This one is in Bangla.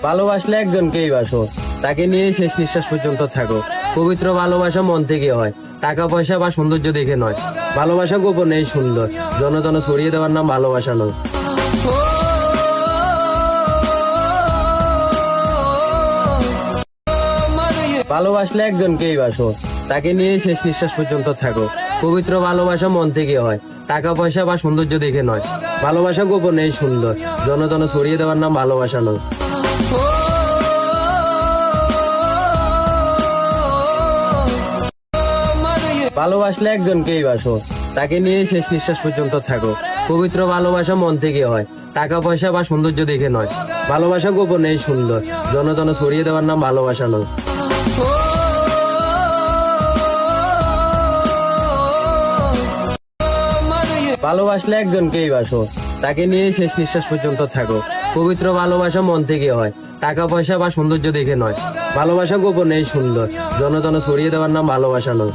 ভালোবাসলে একজনকেই বাসো, তাকে নিয়ে শেষ নিঃশ্বাস পর্যন্ত থাকো। পবিত্র ভালোবাসা মন থেকে হয়, টাকা পয়সা বা সৌন্দর্য দেখে নয়। ভালোবাসা গোপনেই সুন্দর, জন জন ছড়িয়ে দেওয়ার নাম ভালোবাসা নয়। ভালোবাসলে একজনকেই বাসো, তাকে নিয়ে শেষ নিঃশ্বাস পর্যন্ত থাকো। পবিত্র ভালোবাসা মন থেকে হয়, টাকা পয়সা বা সৌন্দর্য দেখে নয়। ভালোবাসা গোপনেই সুন্দর, জন জন ছড়িয়ে দেওয়ার নাম ভালোবাসা নয়। ভালোবাসলে একজনকেই বাসো, তাকে নিয়ে শেষ নিঃশ্বাস পর্যন্ত থাকো। পবিত্র ভালোবাসা মন থেকে হয়, টাকা পয়সা বা সৌন্দর্য দেখে নয়। ভালোবাসা গোপনেই সুন্দর, জন জন ছড়িয়ে দেওয়ার নাম ভালোবাসা নয়। ভালোবাসলে একজনকেই বাসো, তাকে নিয়ে শেষ নিঃশ্বাস পর্যন্ত থাকো। পবিত্র ভালোবাসা মন থেকে হয়, টাকা পয়সা বা সৌন্দর্য দেখে নয়। ভালোবাসা গোপনেই সুন্দর, জন জন ছড়িয়ে দেওয়ার নাম ভালোবাসা নয়।